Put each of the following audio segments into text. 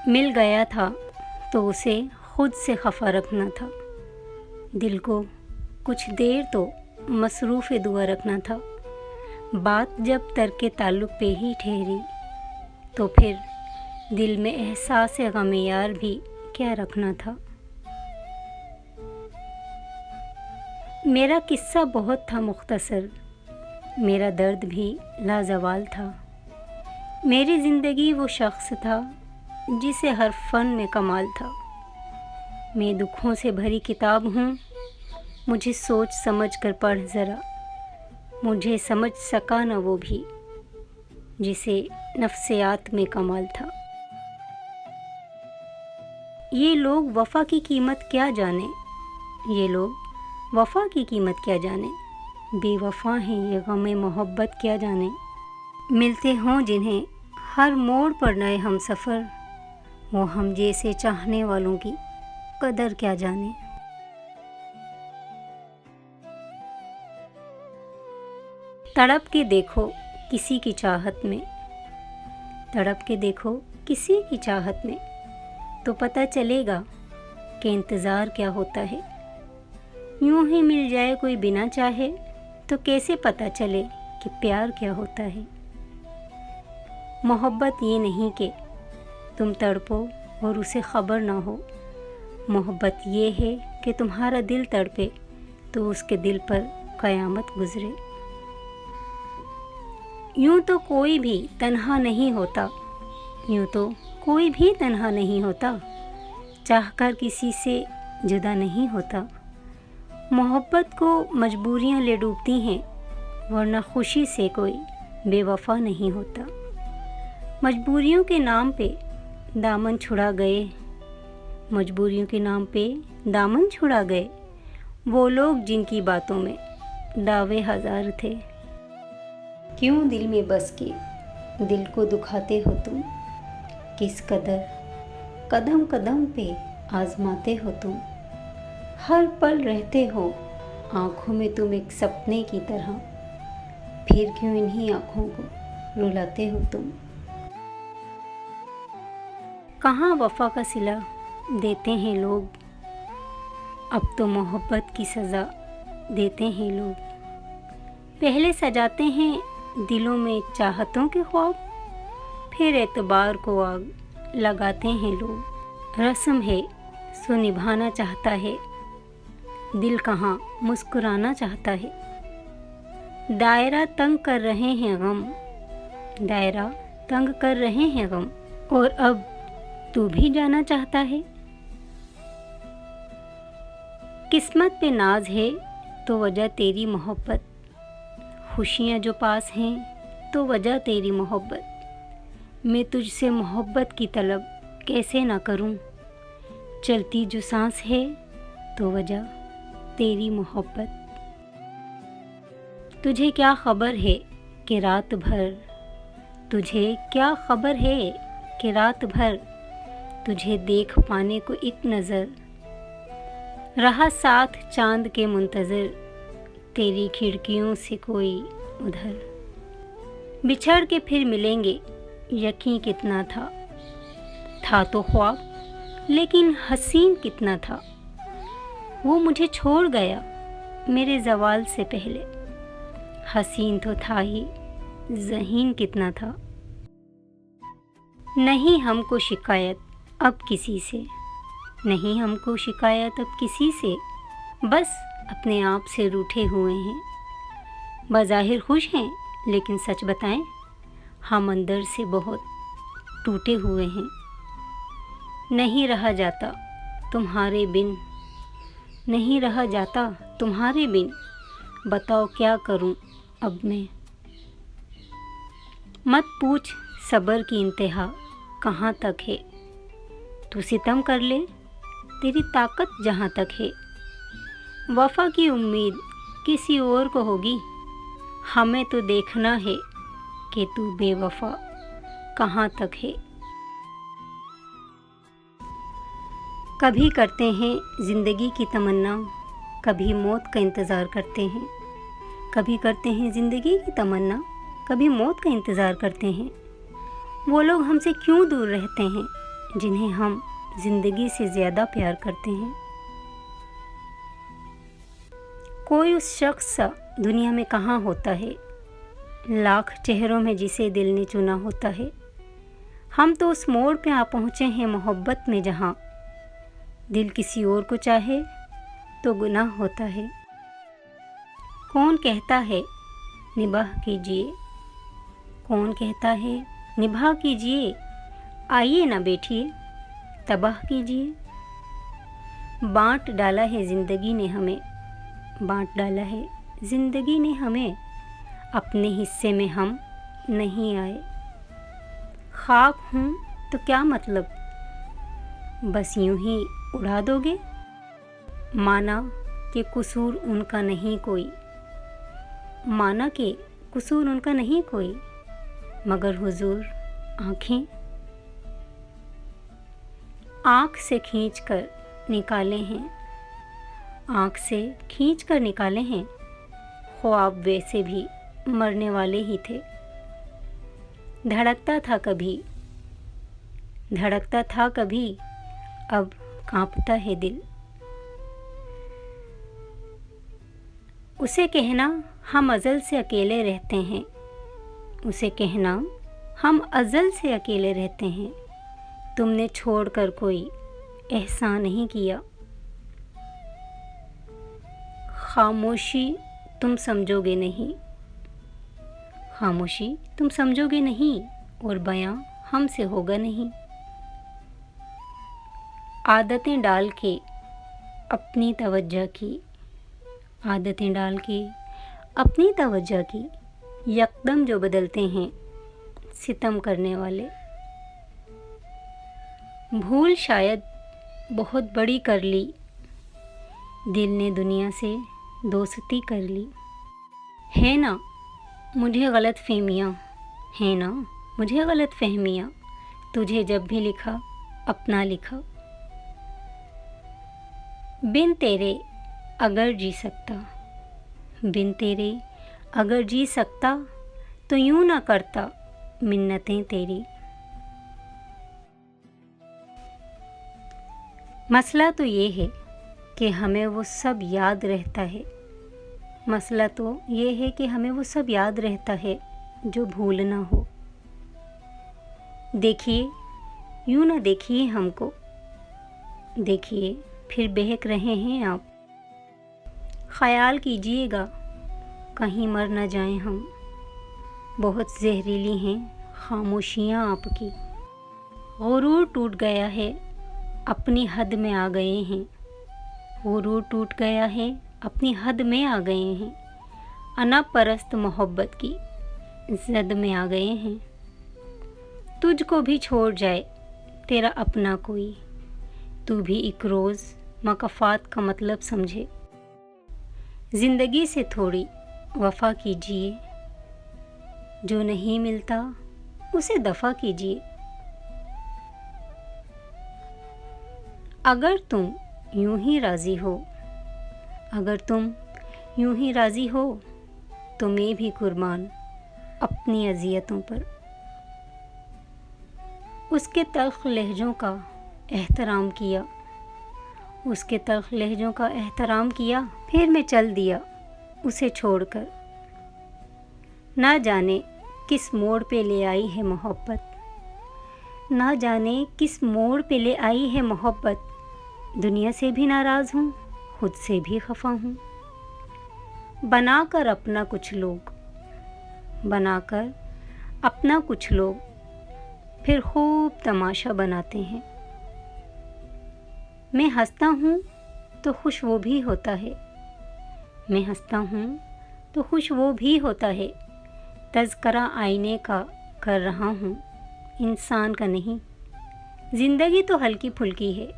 मिल गया था तो उसे खुद से खफा रखना था। दिल को कुछ देर तो मसरूफ़ दुआ रखना था। बात जब तर्क ताल्लुक़ पे ही ठहरी तो फिर दिल में एहसास ग़म यार भी क्या रखना था। मेरा किस्सा बहुत था मुख्तसर, मेरा दर्द भी लाजवाल था। मेरी ज़िंदगी वो शख्स था जिसे हर फ़न में कमाल था। मैं दुखों से भरी किताब हूँ, मुझे सोच समझ कर पढ़ ज़रा। मुझे समझ सका न वो भी जिसे नफ्सियात में कमाल था। ये लोग वफ़ा की कीमत क्या जाने, ये लोग वफ़ा की कीमत क्या जाने। बेवफ़ा हैं ये ग़म मोहब्बत क्या जाने। मिलते हों जिन्हें हर मोड़ पर नए हम सफ़र, वो हम जैसे चाहने वालों की कदर क्या जाने। तड़प के देखो किसी की चाहत में, तड़प के देखो किसी की चाहत में, तो पता चलेगा कि इंतज़ार क्या होता है। यूं ही मिल जाए कोई बिना चाहे तो कैसे पता चले कि प्यार क्या होता है। मोहब्बत ये नहीं कि तुम तड़पो और उसे ख़बर ना हो। मोहब्बत ये है कि तुम्हारा दिल तड़पे तो उसके दिल पर क़यामत गुज़रे। यूं तो कोई भी तन्हा नहीं होता, यूं तो कोई भी तन्हा नहीं होता, चाहकर किसी से जुदा नहीं होता। मोहब्बत को मजबूरियां ले डूबती हैं, वरना खुशी से कोई बेवफा नहीं होता। मजबूरियों के नाम पे दामन छुड़ा गए, मजबूरियों के नाम पे दामन छुड़ा गए वो लोग जिनकी बातों में दावे हज़ार थे। क्यों दिल में बस के दिल को दुखाते हो तुम, किस कदर कदम कदम पे आजमाते हो तुम। हर पल रहते हो आँखों में तुम एक सपने की तरह, फिर क्यों इन्हीं आँखों को रुलाते हो तुम। कहाँ वफ़ा का सिला देते हैं लोग, अब तो मोहब्बत की सज़ा देते हैं लोग। पहले सजाते हैं दिलों में चाहतों के ख्वाब, फिर एतबार को आग लगाते हैं लोग। रस्म है सो निभाना चाहता है, दिल कहाँ मुस्कुराना चाहता है। दायरा तंग कर रहे हैं गम, दायरा तंग कर रहे हैं गम, और अब तू भी जाना चाहता है। किस्मत पे नाज है तो वजह तेरी मोहब्बत, खुशियाँ जो पास हैं तो वजह तेरी मोहब्बत। मैं तुझसे मोहब्बत की तलब कैसे ना करूं, चलती जो सांस है तो वजह तेरी मोहब्बत। तुझे क्या खबर है कि रात भर, तुझे क्या खबर है कि रात भर तुझे देख पाने को एक नज़र, रहा साथ चांद के मुंतज़िर तेरी खिड़कियों से कोई उधर। बिछड़ के फिर मिलेंगे यकीन कितना था तो ख्वाब लेकिन हसीन कितना था। वो मुझे छोड़ गया मेरे ज़वाल से पहले, हसीन तो था ही ज़हीन कितना था। नहीं हमको शिकायत अब किसी से, नहीं हमको शिकायत अब किसी से, बस अपने आप से रूठे हुए हैं। बज़ाहिर खुश हैं लेकिन सच बताएं हम अंदर से बहुत टूटे हुए हैं। नहीं रहा जाता तुम्हारे बिन, नहीं रहा जाता तुम्हारे बिन, बताओ क्या करूं अब मैं। मत पूछ सब्र की इंतहा कहाँ तक है, तू सितम कर ले तेरी ताकत जहाँ तक है। वफ़ा की उम्मीद किसी और को होगी, हमें तो देखना है कि तू बेवफ़ा कहाँ तक है। कभी करते हैं ज़िंदगी की तमन्ना, कभी मौत का इंतज़ार करते हैं। कभी करते हैं ज़िंदगी की तमन्ना, कभी मौत का इंतज़ार करते हैं। वो लोग हमसे क्यों दूर रहते हैं, जिन्हें हम जिंदगी से ज़्यादा प्यार करते हैं। कोई उस शख्स सा दुनिया में कहाँ होता है, लाख चेहरों में जिसे दिल ने चुना होता है। हम तो उस मोड़ पे आ पहुँचे हैं मोहब्बत में, जहाँ दिल किसी और को चाहे तो गुनाह होता है। कौन कहता है निभाह कीजिए, कौन कहता है निभाह कीजिए, आइए ना बैठिए तबाह कीजिए। बांट डाला है ज़िंदगी ने हमें, बांट डाला है ज़िंदगी ने हमें, अपने हिस्से में हम नहीं आए। खाक हूँ तो क्या मतलब, बस यूं ही उड़ा दोगे। माना कि कसूर उनका नहीं कोई, माना कि कसूर उनका नहीं कोई, मगर हुजूर आँखें आँख से खींच कर निकाले हैं, आँख से खींच कर निकाले हैं। ख्वाब वैसे भी मरने वाले ही थे। धड़कता था कभी, धड़कता था कभी, अब कांपता है दिल। उसे कहना हम अज़ल से अकेले रहते हैं, उसे कहना हम अज़ल से अकेले रहते हैं। तुमने छोड़कर कोई एहसान नहीं किया। खामोशी तुम समझोगे नहीं, खामोशी तुम समझोगे नहीं, और बयां हमसे होगा नहीं। आदतें डाल के अपनी तवज्जो की, आदतें डाल के अपनी तवज्जो की, यकदम जो बदलते हैं सितम करने वाले। भूल शायद बहुत बड़ी कर ली, दिल ने दुनिया से दोस्ती कर ली। है ना मुझे गलत फहमियाँ, है ना मुझे गलत फहमियाँ, तुझे जब भी लिखा अपना लिखा। बिन तेरे अगर जी सकता, बिन तेरे अगर जी सकता, तो यूं ना करता मिन्नतें तेरी। मसला तो ये है कि हमें वो सब याद रहता है, मसला तो ये है कि हमें वो सब याद रहता है जो भूलना हो। देखिए यूं ना देखिए हमको, देखिए फिर बहक रहे हैं आप। ख्याल कीजिएगा कहीं मर न जाएं हम, बहुत जहरीली हैं खामोशियाँ आपकी। गुरूर टूट गया है अपनी हद में आ गए हैं, गुरूर टूट गया है अपनी हद में आ गए हैं। अना परस्त मोहब्बत की जद में आ गए हैं। तुझको भी छोड़ जाए तेरा अपना कोई, तू भी एक रोज़ मकफ़ात का मतलब समझे। ज़िंदगी से थोड़ी वफ़ा कीजिए, जो नहीं मिलता उसे दफ़ा कीजिए। अगर तुम यूं ही राज़ी हो, अगर तुम यूं ही राज़ी हो, तो मैं भी कुर्बान अपनी अज़ियतों पर। उसके तल्ख़ लहजों का एहतराम किया, उसके तल्ख़ लहजों का एहतराम किया, फिर मैं चल दिया उसे छोड़कर। ना जाने किस मोड़ पे ले आई है मोहब्बत, ना जाने किस मोड़ पे ले आई है मोहब्बत। दुनिया से भी नाराज़ हूँ, खुद से भी खफा हूँ। बनाकर अपना कुछ लोग, बनाकर अपना कुछ लोग, फिर खूब तमाशा बनाते हैं। मैं हंसता हूँ तो खुश वो भी होता है, मैं हंसता हूँ तो खुश वो भी होता है। तज़किरा आईने का कर रहा हूँ, इंसान का नहीं। ज़िंदगी तो हल्की फुल्की है,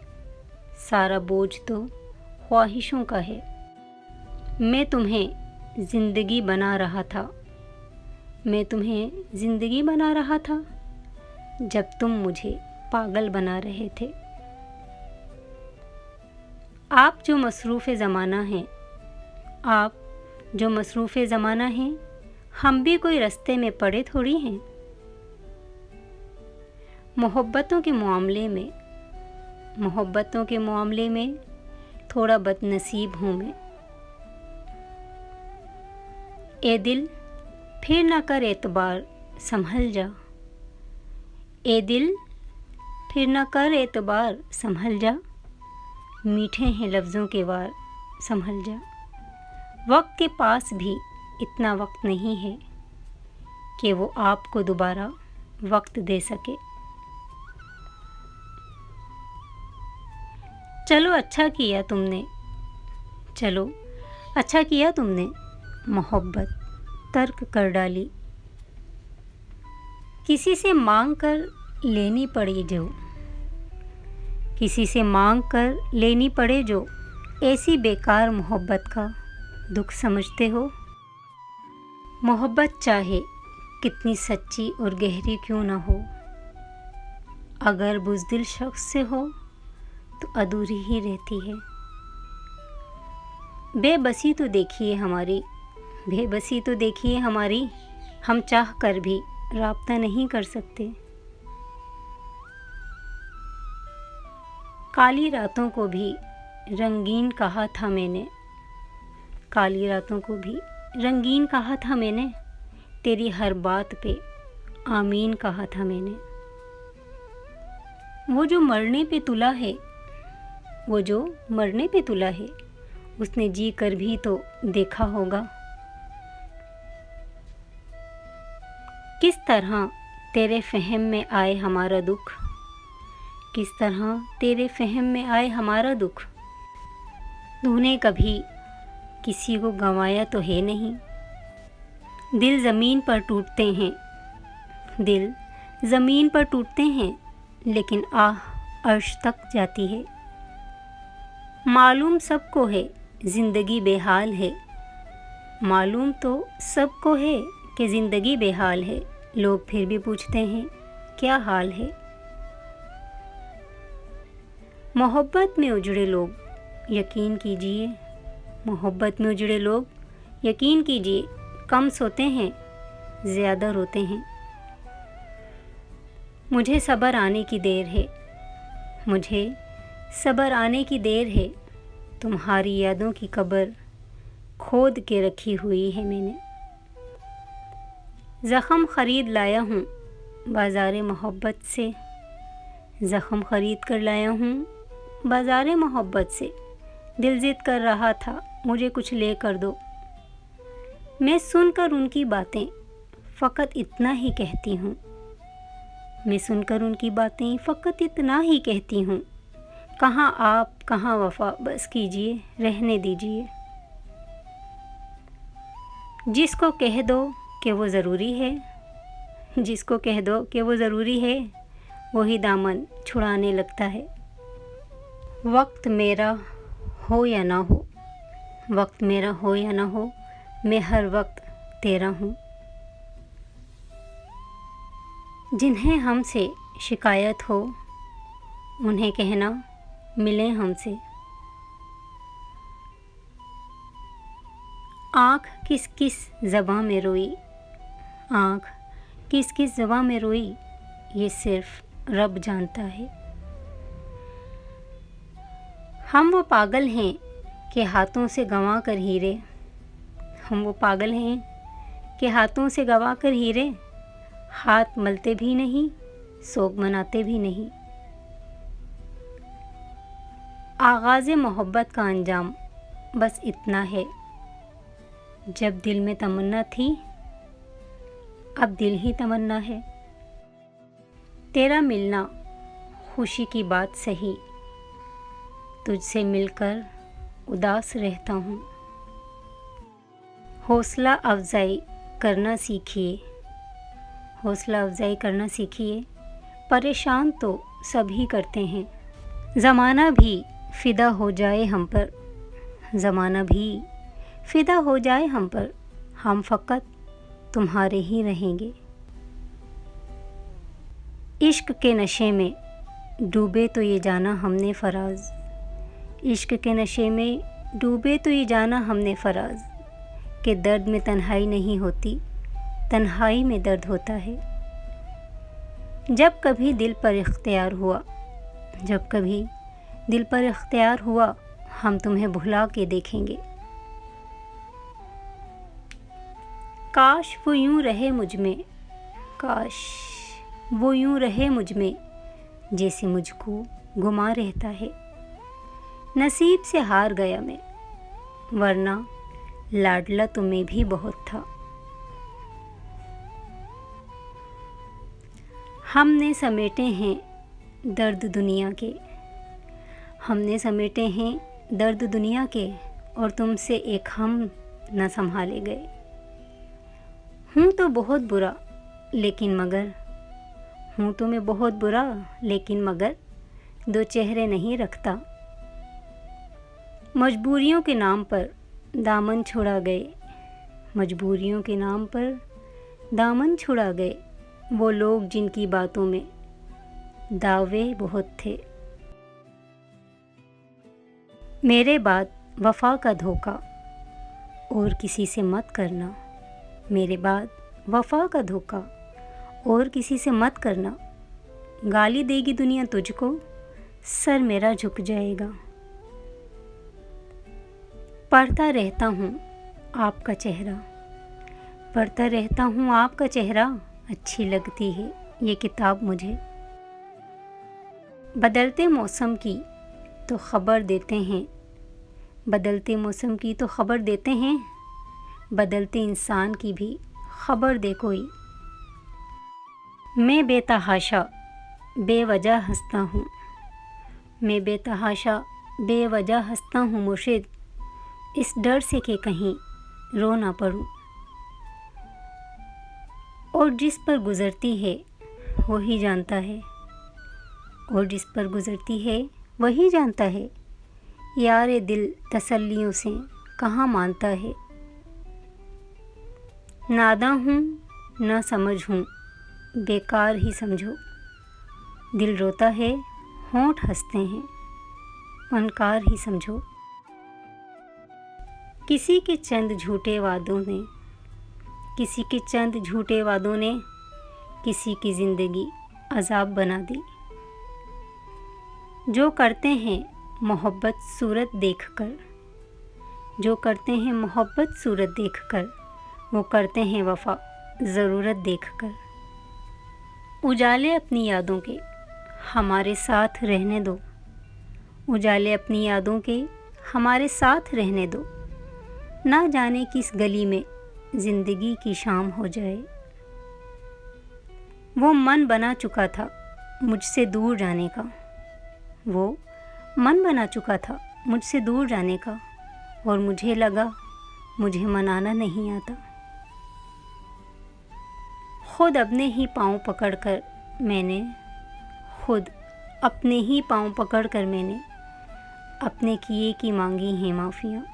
सारा बोझ तो ख्वाहिशों का है। मैं तुम्हें ज़िंदगी बना रहा था, मैं तुम्हें ज़िंदगी बना रहा था, जब तुम मुझे पागल बना रहे थे। आप जो मसरूफ़ ज़माना हैं, आप जो मसरूफ़ ज़माना हैं, हम भी कोई रास्ते में पड़े थोड़ी हैं। मोहब्बतों के मामले में थोड़ा बदनसीब हूँ मैं। ए दिल फिर ना कर एतबार, संभल जा। ए दिल फिर ना कर एतबार, संभल जा। मीठे हैं लफ्ज़ों के वार, संभल जा। वक्त के पास भी इतना वक्त नहीं है कि वो आपको दोबारा वक्त दे सके। चलो अच्छा किया तुमने मोहब्बत तर्क कर डाली। किसी से मांग कर लेनी पड़े जो ऐसी बेकार मोहब्बत का दुख समझते हो। मोहब्बत चाहे कितनी सच्ची और गहरी क्यों ना हो, अगर बुज़दिल शख्स से हो तो अधूरी ही रहती है। बेबसी तो देखिए हमारी, हम चाह कर भी राब्ता नहीं कर सकते। काली रातों को भी रंगीन कहा था मैंने, तेरी हर बात पे आमीन कहा था मैंने। वो जो मरने पे तुला है उसने जी कर भी तो देखा होगा। किस तरह तेरे फ़हम में आए हमारा दुख, तूने कभी किसी को गंवाया तो है नहीं। दिल ज़मीन पर टूटते हैं लेकिन आह अर्श तक जाती है। मालूम सबको है ज़िंदगी बेहाल है, लोग फिर भी पूछते हैं क्या हाल है। मोहब्बत में उजड़े लोग यकीन कीजिए, कम सोते हैं ज़्यादा रोते हैं। मुझे सब्र आने की देर है, तुम्हारी यादों की कब्र खोद के रखी हुई है मैंने। ज़ख्म खरीद लाया हूँ बाज़ारे मोहब्बत से, दिल ज़िद कर रहा था मुझे कुछ ले कर दो। मैं सुनकर उनकी बातें फ़कत इतना ही कहती हूँ, कहाँ आप कहाँ वफ़ा, बस कीजिए रहने दीजिए। जिसको कह दो कि वो ज़रूरी है, वही दामन छुड़ाने लगता है। वक्त मेरा हो या ना हो, मैं हर वक्त तेरा हूँ। जिन्हें हमसे शिकायत हो उन्हें कहना मिलें हमसे। आँख किस किस ज़बां में रोई, ये सिर्फ रब जानता है। हम वो पागल हैं कि हाथों से गंवा कर हीरे, हाथ मलते भी नहीं, सोग मनाते भी नहीं। आगाज़े मोहब्बत का अंजाम बस इतना है, जब दिल में तमन्ना थी अब दिल ही तमन्ना है। तेरा मिलना खुशी की बात सही, तुझसे मिलकर उदास रहता हूँ। हौसला अफ़ज़ाई करना सीखिए, परेशान तो सभी करते हैं। ज़माना भी फ़िदा हो जाए हम पर, हम फ़कत तुम्हारे ही रहेंगे। इश्क के नशे में डूबे तो ये जाना हमने फ़राज़, कि दर्द में तन्हाई नहीं होती, तन्हाई में दर्द होता है। जब कभी दिल पर इख्तियार हुआ, जब कभी दिल पर इख्तियार हुआ, हम तुम्हें भुला के देखेंगे। काश वो यूं रहे मुझ में, काश वो यूं रहे मुझ में, जैसे मुझको गुमा रहता है। नसीब से हार गया मैं, वरना लाडला तुम्हें भी बहुत था। हमने समेटे हैं दर्द दुनिया के, हमने समेटे हैं दर्द दुनिया के, और तुमसे एक हम न संभाले गए। हूँ तो बहुत बुरा लेकिन मगर, हूँ तो मैं बहुत बुरा लेकिन मगर, दो चेहरे नहीं रखता। मजबूरियों के नाम पर दामन छुड़ा गए, मजबूरियों के नाम पर दामन छुड़ा गए, वो लोग जिनकी बातों में दावे बहुत थे। मेरे बाद वफा का धोखा और किसी से मत करना, मेरे बाद वफा का धोखा और किसी से मत करना। गाली देगी दुनिया तुझको, सर मेरा झुक जाएगा। पढ़ता रहता हूँ आपका चेहरा, पढ़ता रहता हूँ आपका चेहरा, अच्छी लगती है ये किताब मुझे। बदलते मौसम की तो खबर देते हैं, बदलते मौसम की तो खबर देते हैं, बदलते इंसान की भी खबर दे कोई। मैं बेतहाशा बेवजह हंसता हूँ, मैं बेतहाशा बेवजह हंसता हूँ मुर्शिद, इस डर से कि कहीं रो ना पड़ूं। और जिस पर गुज़रती है वही जानता है, और जिस पर गुज़रती है वही जानता है। यारे दिल तसल्लियों से कहाँ मानता है। नादां हूँ न समझ हूँ, बेकार ही समझो। दिल रोता है होंठ हंसते हैं, फनकार ही समझो। किसी के चंद झूठे वादों ने, किसी के चंद झूठे वादों ने किसी की ज़िंदगी अजाब बना दी। जो करते हैं मोहब्बत सूरत देखकर, जो करते हैं मोहब्बत सूरत देखकर, वो करते हैं वफ़ा ज़रूरत देखकर। उजाले अपनी यादों के हमारे साथ रहने दो, उजाले अपनी यादों के हमारे साथ रहने दो। ना जाने किस गली में ज़िंदगी की शाम हो जाए। वो मन बना चुका था मुझसे दूर जाने का, वो मन बना चुका था मुझसे दूर जाने का, और मुझे लगा मुझे मनाना नहीं आता। खुद अपने ही पाँव पकड़कर मैंने, खुद अपने ही पाँव पकड़कर मैंने अपने किए की मांगी हैं माफ़ियाँ।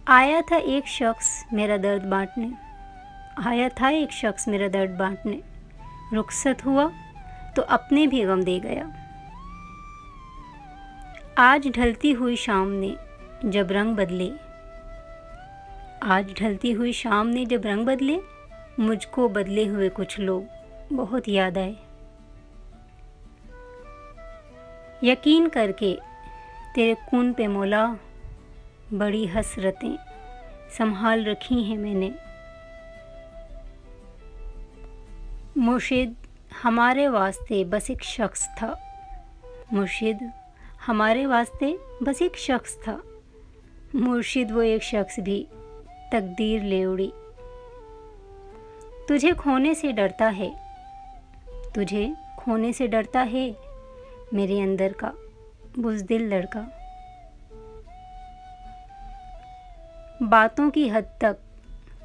आया था एक शख्स मेरा दर्द बांटने, आया था एक शख्स मेरा दर्द बांटने, रुखसत हुआ तो अपने भी गम दे गया। आज ढलती हुई शाम ने जब रंग बदले, आज ढलती हुई शाम ने जब रंग बदले, मुझको बदले हुए कुछ लोग बहुत याद आए। यकीन करके तेरे खून पे मौला बड़ी हसरतें संभाल रखी हैं मैंने। मुर्शिद हमारे वास्ते बस एक शख्स था, मुर्शिद हमारे वास्ते बस एक शख्स था। मुर्शिद वो एक शख्स भी तकदीर ले उड़ी। तुझे खोने से डरता है, तुझे खोने से डरता है मेरे अंदर का बुज़दिल लड़का। बातों की हद तक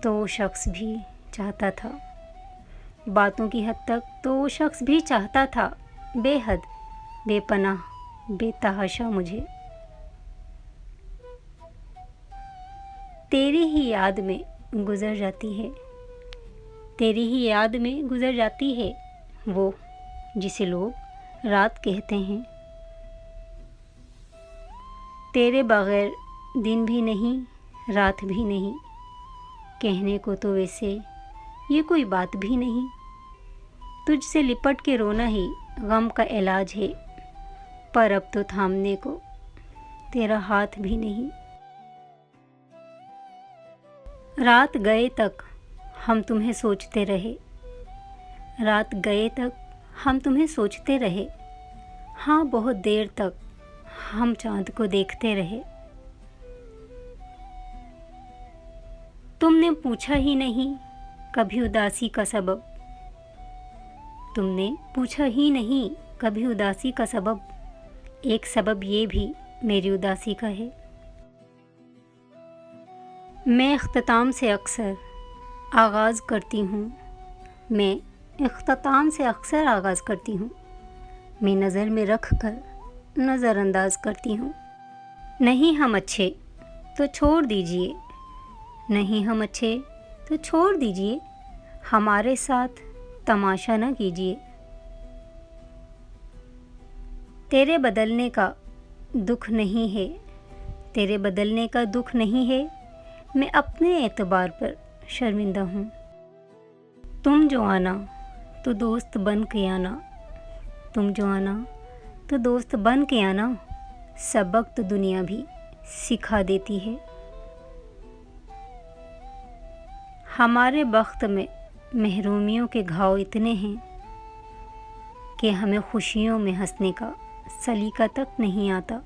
तो वो शख्स भी चाहता था, बातों की हद तक तो वो शख्स भी चाहता था, बेहद बेपनाह बेतहाशा मुझे। तेरी ही याद में गुज़र जाती है, तेरी ही याद में गुज़र जाती है वो जिसे लोग रात कहते हैं। तेरे बग़ैर दिन भी नहीं रात भी नहीं, कहने को तो वैसे ये कोई बात भी नहीं। तुझसे लिपट के रोना ही गम का इलाज है, पर अब तो थामने को तेरा हाथ भी नहीं। रात गए तक हम तुम्हें सोचते रहे, रात गए तक हम तुम्हें सोचते रहे। हाँ, बहुत देर तक हम चाँद को देखते रहे। तुमने पूछा ही नहीं कभी उदासी का सबब, तुमने पूछा ही नहीं कभी उदासी का सबब। एक सबब ये भी मेरी उदासी का है। मैं इख्तिताम से अक्सर आगाज़ करती हूँ, मैं इख्तिताम से अक्सर आगाज़ करती हूँ। मैं नज़र में रख कर नज़रअंदाज करती हूँ। नहीं हम अच्छे तो छोड़ दीजिए, नहीं हम अच्छे तो छोड़ दीजिए, हमारे साथ तमाशा न कीजिए। तेरे बदलने का दुख नहीं है, तेरे बदलने का दुख नहीं है, मैं अपने एतबार पर शर्मिंदा हूँ। तुम जो आना तो दोस्त बन के आना, तुम जो आना तो दोस्त बन के आना, सबक तो दुनिया भी सिखा देती है। हमारे वक्त में महरूमियों के घाव इतने हैं कि हमें खुशियों में हंसने का सलीका तक नहीं आता।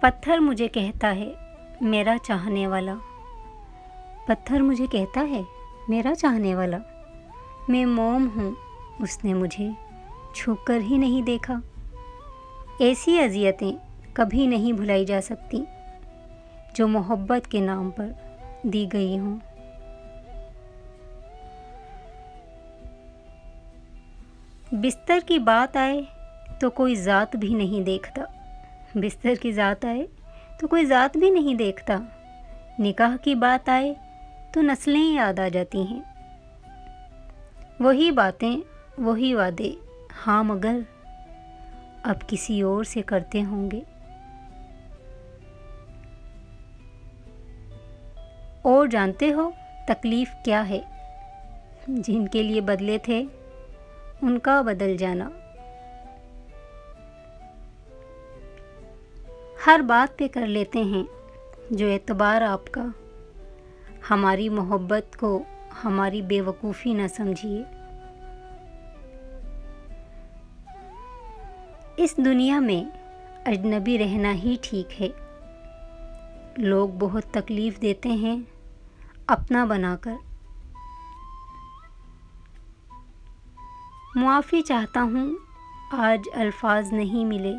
पत्थर मुझे कहता है मेरा चाहने वाला, पत्थर मुझे कहता है मेरा चाहने वाला। मैं मोम हूँ, उसने मुझे छूकर ही नहीं देखा। ऐसी अज़ियतें कभी नहीं भुलाई जा सकती जो मोहब्बत के नाम पर दी गई हों। बिस्तर की बात आए तो कोई ज़ात भी नहीं देखता, बिस्तर की ज़ात आए तो कोई ज़ात भी नहीं देखता। निकाह की बात आए तो नस्लें याद आ जाती हैं। वही बातें वही वादे, हाँ मगर अब किसी और से करते होंगे। और जानते हो तकलीफ़ क्या है? जिनके लिए बदले थे उनका बदल जाना। हर बात पे कर लेते हैं जो एतबार आपका, हमारी मोहब्बत को हमारी बेवकूफ़ी न समझिए। इस दुनिया में अजनबी रहना ही ठीक है। लोग बहुत तकलीफ़ देते हैं अपना बनाकर। मुआफ़ी चाहता हूँ, आज अल्फाज नहीं मिले,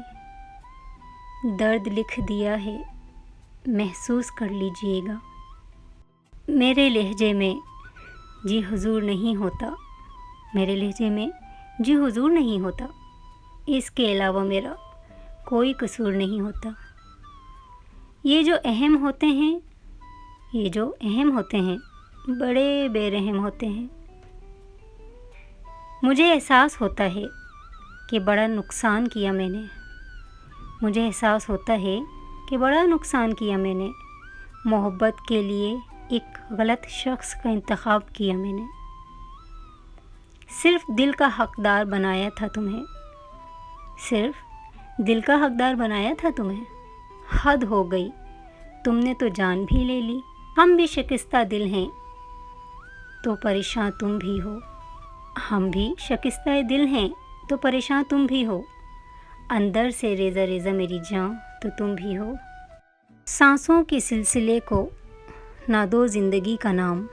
दर्द लिख दिया है, महसूस कर लीजिएगा। मेरे लहजे में जी हुजूर नहीं होता, मेरे लहजे में जी हुजूर नहीं होता, इसके अलावा मेरा कोई कसूर नहीं होता। ये जो अहम होते हैं, ये जो अहम होते हैं, बड़े बेरहम होते हैं। मुझे एहसास होता है कि बड़ा नुकसान किया मैंने, मुझे एहसास होता है कि बड़ा नुकसान किया मैंने। मोहब्बत के लिए एक गलत शख्स का इंतखाब किया मैंने। सिर्फ़ दिल का हकदार बनाया था तुम्हें, सिर्फ़ दिल का हकदार बनाया था तुम्हें। हद हो गई, तुमने तो जान भी ले ली। हम भी शिकस्ता दिल हैं तो परेशान तुम भी हो, हम भी शिकस्ता दिल हैं तो परेशान तुम भी हो। अंदर से रेज़ा रेज़ा मेरी जान तो तुम भी हो। सांसों के सिलसिले को ना दो ज़िंदगी का नाम,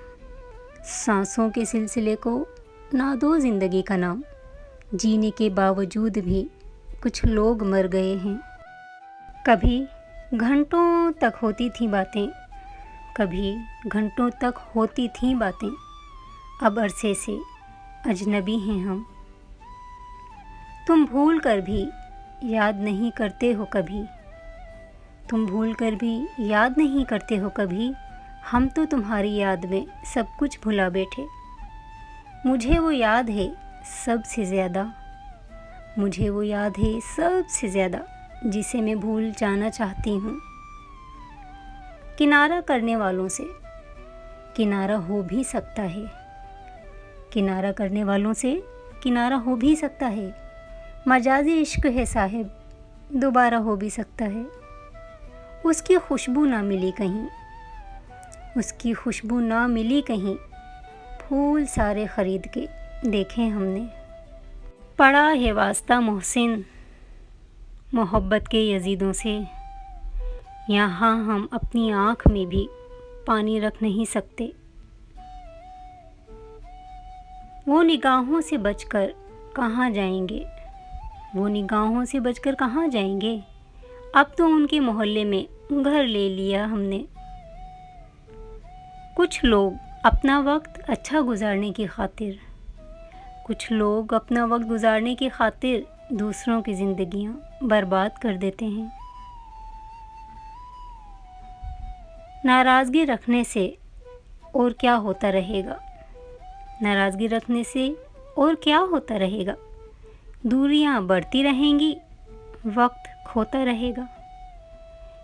सांसों के सिलसिले को ना दो ज़िंदगी का नाम। जीने के बावजूद भी कुछ लोग मर गए हैं। कभी घंटों तक होती थी बातें, कभी घंटों तक होती थी बातें, अब अरसे से अजनबी हैं हम। तुम भूल कर भी याद नहीं करते हो कभी, तुम भूल कर भी याद नहीं करते हो कभी। हम तो तुम्हारी याद में सब कुछ भुला बैठे। मुझे वो याद है सबसे ज़्यादा, मुझे वो याद है सबसे ज़्यादा, जिसे मैं भूल जाना चाहती हूँ। किनारा करने वालों से किनारा हो भी सकता है, किनारा करने वालों से किनारा हो भी सकता है। मजाजी इश्क है साहिब, दोबारा हो भी सकता है। उसकी खुशबू ना मिली कहीं, उसकी खुशबू ना मिली कहीं, फूल सारे ख़रीद के देखे हमने। पड़ा है वास्ता मोहसिन मोहब्बत के यजीदों से, यहाँ हम अपनी आँख में भी पानी रख नहीं सकते। वो निगाहों से बचकर कहाँ जाएंगे, वो निगाहों से बचकर कहाँ जाएंगे। अब तो उनके मोहल्ले में घर ले लिया हमने। कुछ लोग अपना वक्त अच्छा गुजारने की खातिर, कुछ लोग अपना वक्त गुजारने की खातिर दूसरों की ज़िंदगियाँ बर्बाद कर देते हैं। नाराज़गी रखने से और क्या होता रहेगा, नाराज़गी रखने से और क्या होता रहेगा। दूरियां बढ़ती रहेंगी, वक्त खोता रहेगा।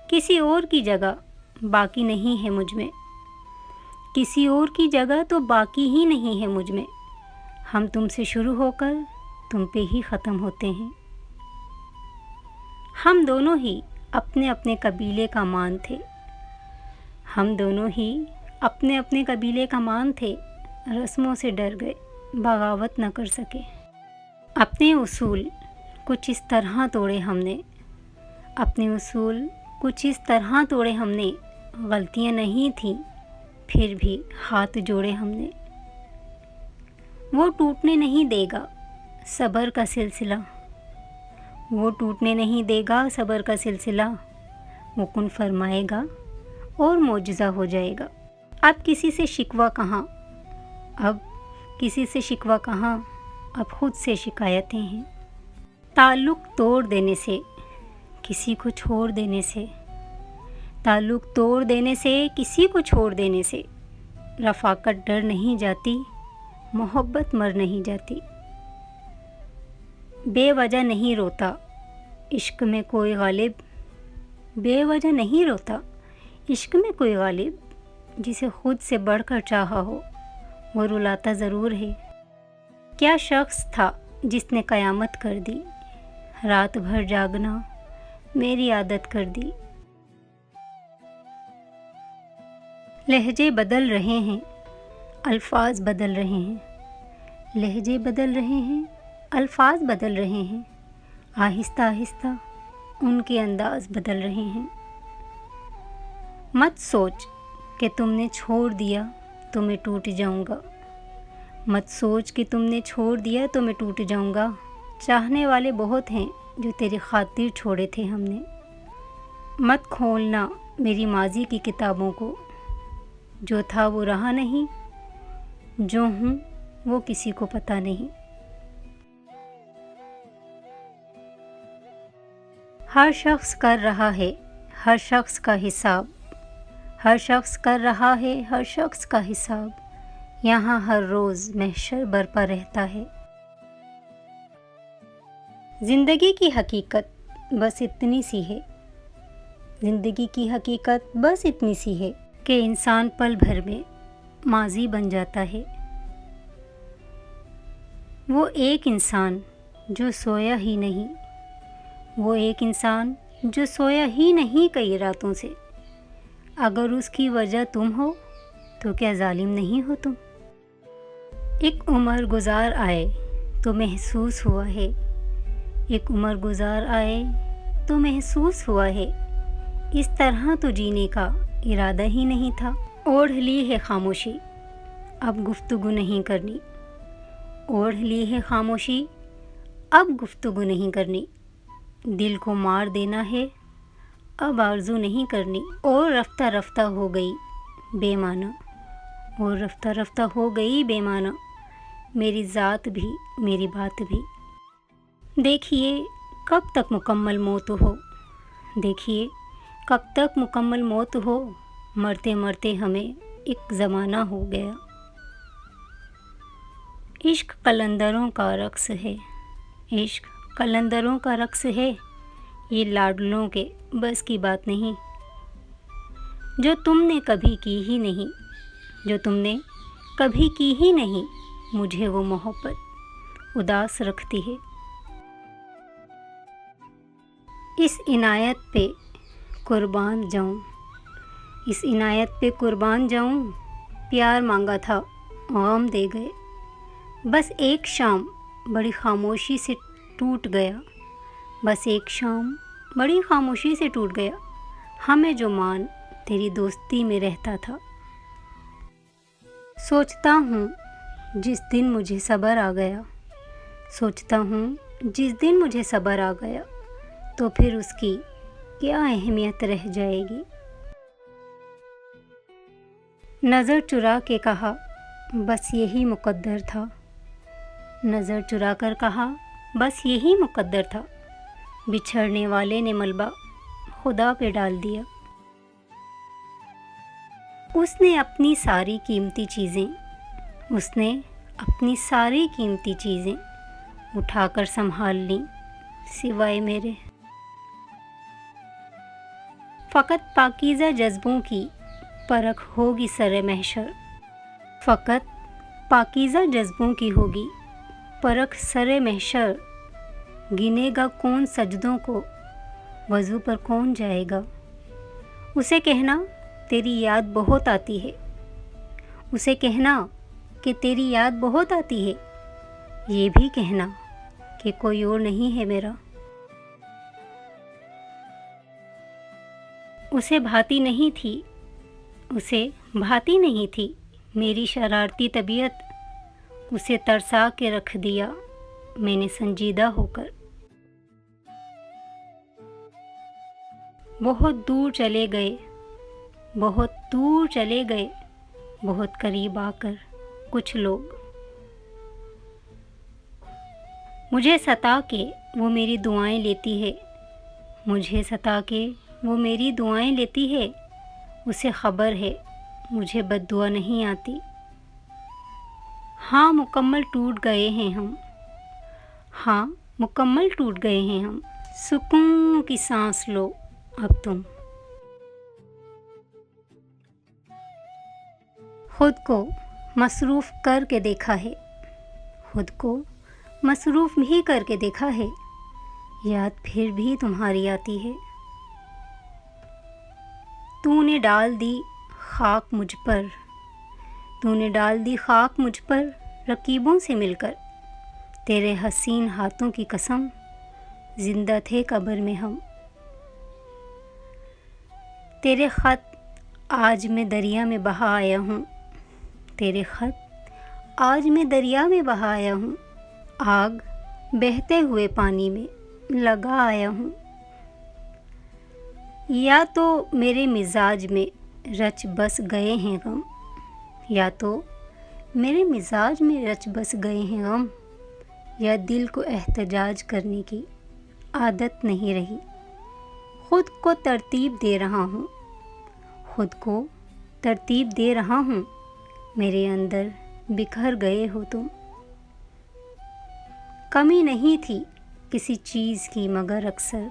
किसी और की जगह बाकी नहीं है मुझ में, किसी और की जगह तो बाकी ही नहीं है मुझ में। हम तुमसे शुरू होकर तुम पे ही ख़त्म होते हैं। हम दोनों ही अपने अपने कबीले का मान थे, हम दोनों ही अपने अपने कबीले का मान थे। रस्मों से डर गए, बगावत न कर सके। अपने उसूल कुछ इस तरह तोड़े हमने, अपने उसूल कुछ इस तरह तोड़े हमने। गलतियां नहीं थीं फिर भी हाथ जोड़े हमने। वो टूटने नहीं देगा सब्र का सिलसिला, वो टूटने नहीं देगा सब्र का सिलसिला। वो कुन फरमाएगा और मौजज़ा हो जाएगा। अब किसी से शिकवा कहाँ, अब किसी से शिकवा कहाँ, अब खुद से शिकायतें हैं। ताल्लुक़ तोड़ देने से, किसी को छोड़ देने से, ताल्लुक़ तोड़ देने से, किसी को छोड़ देने से रफ़ाक़त डर नहीं जाती, मोहब्बत मर नहीं जाती। बेवजह नहीं रोता इश्क में कोई गालिब, बेवजह नहीं रोता इश्क में कोई गालिब। जिसे खुद से बढ़कर चाहा हो वो रुलाता ज़रूर है। क्या शख्स था जिसने क़यामत कर दी, रात भर जागना मेरी आदत कर दी। लहजे बदल रहे हैं, अल्फाज बदल रहे हैं, लहजे बदल रहे हैं, अल्फाज बदल रहे हैं। आहिस्ता आहिस्ता उनके अंदाज बदल रहे हैं। मत सोच कि तुमने छोड़ दिया तो मैं टूट जाऊंगा, मत सोच कि तुमने छोड़ दिया तो मैं टूट जाऊंगा। चाहने वाले बहुत हैं जो तेरी खातिर छोड़े थे हमने। मत खोलना मेरी माजी की किताबों को, जो था वो रहा नहीं, जो हूँ वो किसी को पता नहीं। हर शख्स कर रहा है हर शख्स का हिसाब, हर शख्स कर रहा है हर शख्स का हिसाब। यहाँ हर रोज़ महशर बरपा रहता है। ज़िंदगी की हकीकत बस इतनी सी है, ज़िंदगी की हकीकत बस इतनी सी है कि इंसान पल भर में माजी बन जाता है। वो एक इंसान जो सोया ही नहीं, वो एक इंसान जो सोया ही नहीं कई रातों से। अगर उसकी वजह तुम हो तो क्या जालिम नहीं हो तुम। एक उम्र गुजार आए तो महसूस हुआ है, एक उम्र गुजार आए तो महसूस हुआ है। इस तरह तो जीने का इरादा ही नहीं था। ओढ़ ली है खामोशी, अब गुफ्तगू नहीं करनी, ओढ़ ली है खामोशी, अब गुफ्तगू नहीं करनी। दिल को मार देना है, अब आरज़ू नहीं करनी। और रफ्ता रफ्ता हो गई बेमाना, और रफ्ता रफ्ता हो गई बेमाना। मेरी ज़ात भी मेरी बात भी। देखिए कब तक मुकम्मल मौत हो, देखिए कब तक मुकम्मल मौत हो। मरते मरते हमें एक ज़माना हो गया। इश्क कलंदरों का रक्स है, इश्क कलंदरों का रक्स है। ये लाडलों के बस की बात नहीं, जो तुमने कभी की ही नहीं, जो तुमने कभी की ही नहीं, मुझे वो मोहब्बत उदास रखती है। इस इनायत पे कुर्बान जाऊं, इस इनायत पे कुर्बान जाऊं, प्यार मांगा था गम दे गए। बस एक शाम बड़ी खामोशी से टूट गया, बस एक शाम बड़ी खामोशी से टूट गया। हमें जो मान तेरी दोस्ती में रहता था। सोचता हूँ जिस दिन मुझे सब्र आ गया, सोचता हूँ जिस दिन मुझे सब्र आ गया, तो फिर उसकी क्या अहमियत रह जाएगी। नज़र चुरा के कहा बस यही मुकद्दर था, नज़र चुरा कर कहा बस यही मुकद्दर था। बिछड़ने वाले ने मलबा खुदा पे डाल दिया। उसने अपनी सारी कीमती चीज़ें, उसने अपनी सारी कीमती चीज़ें उठाकर संभाल लीं, सिवाय मेरे। फ़कत पाकीज़ा जज्बों की परख होगी सरे महशर, फ़कत पाकीज़ा जज्बों की होगी परख सरे महशर। गिनेगा कौन सजदों को, वज़ू पर कौन जाएगा। उसे कहना तेरी याद बहुत आती है, उसे कहना कि तेरी याद बहुत आती है। ये भी कहना कि कोई और नहीं है मेरा। उसे भाती नहीं थी, उसे भाती नहीं थी मेरी शरारती तबीयत। उसे तरसा के रख दिया मैंने संजीदा होकर। बहुत दूर चले गए, बहुत दूर चले गए, बहुत करीब आकर कुछ लोग। मुझे सता के वो मेरी दुआएं लेती है, मुझे सता के वो मेरी दुआएं लेती है। उसे खबर है मुझे बद्दुआ नहीं आती। हाँ मुकम्मल टूट गए हैं हम, हाँ मुकम्मल टूट गए हैं हम। सुकून की सांस लो अब तुम। खुद को मसरूफ़ करके देखा है, खुद को मसरूफ़ भी करके देखा है, याद फिर भी तुम्हारी आती है। तूने डाल दी खाक मुझ पर, तूने डाल दी खाक मुझ पर रकीबों से मिलकर। तेरे हसीन हाथों की कसम जिंदा थे कब्र में हम। तेरे ख़त आज मैं दरिया में बहा आया हूँ, तेरे ख़त आज मैं दरिया में बहा आया हूँ। आग बहते हुए पानी में लगा आया हूँ। या तो मेरे मिजाज में रच बस गए हैं गम, या तो मेरे मिजाज में रच बस गए हैं गम, या दिल को एहतजाज करने की आदत नहीं रही। खुद को तरतीब दे रहा हूँ, खुद को तरतीब दे रहा हूँ। मेरे अंदर बिखर गए हो तुम। कमी नहीं थी किसी चीज़ की मगर अक्सर,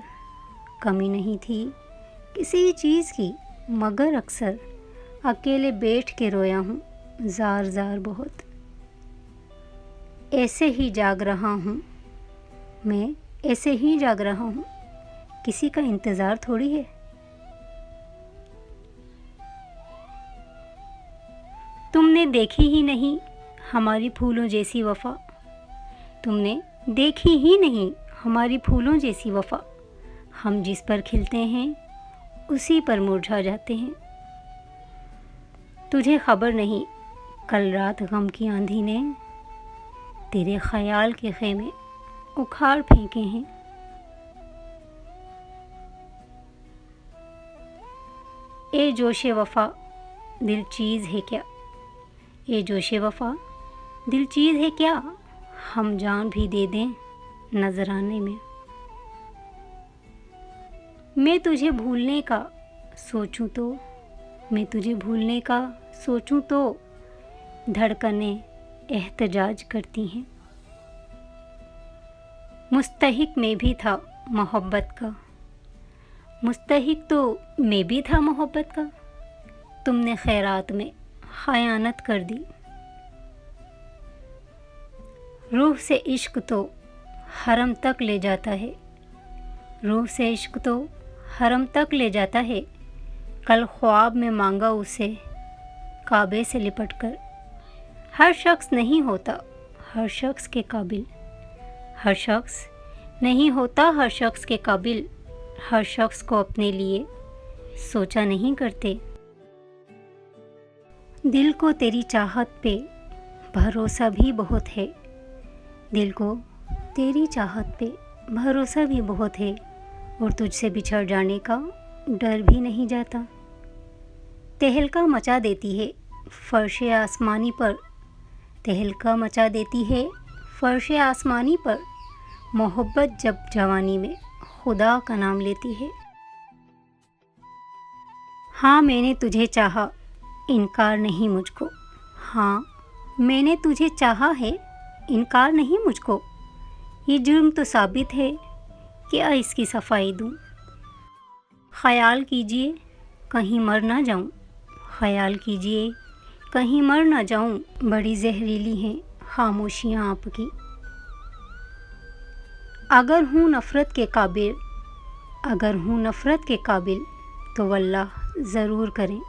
कमी नहीं थी किसी चीज़ की मगर अक्सर। अकेले बैठ के रोया हूँ ज़ार ज़ार बहुत। ऐसे ही जाग रहा हूँ मैं, ऐसे ही जाग रहा हूँ, किसी का इंतज़ार थोड़ी है। तुमने देखी ही नहीं हमारी फूलों जैसी वफ़ा, तुमने देखी ही नहीं हमारी फूलों जैसी वफ़ा। हम जिस पर खिलते हैं उसी पर मुरझा जाते हैं। तुझे खबर नहीं कल रात गम की आंधी ने तेरे ख्याल के खेमे उखाड़ फेंके हैं। ए जोशे वफ़ा दिल चीज़ है क्या, ए जोशे वफ़ा दिल चीज़ है क्या। हम जान भी दे दें नजराने में। मैं तुझे भूलने का सोचूं तो, मैं तुझे भूलने का सोचूं तो धड़कनें एहतजाज करती हैं। मुस्तहिक मैं भी था मोहब्बत का, मुस्तहिक तो मैं भी था मोहब्बत का। तुमने खैरात में खयानत कर दी। रूह से इश्क तो हरम तक ले जाता है, रूह से इश्क तो हरम तक ले जाता है। कल ख्वाब में मांगा उसे काबे से लिपट कर। हर शख्स नहीं होता हर शख्स के काबिल, हर शख्स नहीं होता हर शख्स के काबिल। हर शख्स को अपने लिए सोचा नहीं करते। दिल को तेरी चाहत पे भरोसा भी बहुत है, दिल को तेरी चाहत पे भरोसा भी बहुत है। और तुझसे बिछड़ जाने का डर भी नहीं जाता। तहलका मचा देती है फर्श आसमानी पर, तहलका मचा देती है फर्श आसमानी पर। मोहब्बत जब जवानी में खुदा का नाम लेती है। हाँ मैंने तुझे चाहा, इनकार नहीं मुझको। हाँ मैंने तुझे चाहा है, इनकार नहीं मुझको। ये जुर्म तो साबित है, क्या इसकी सफाई दूँ। ख्याल कीजिए कहीं मर ना जाऊँ, ख्याल कीजिए कहीं मर ना जाऊँ। बड़ी जहरीली हैं खामोशियाँ आपकी। अगर हूँ नफ़रत के काबिल, अगर हूँ नफ़रत के काबिल, तो वल्लाह ज़रूर करें।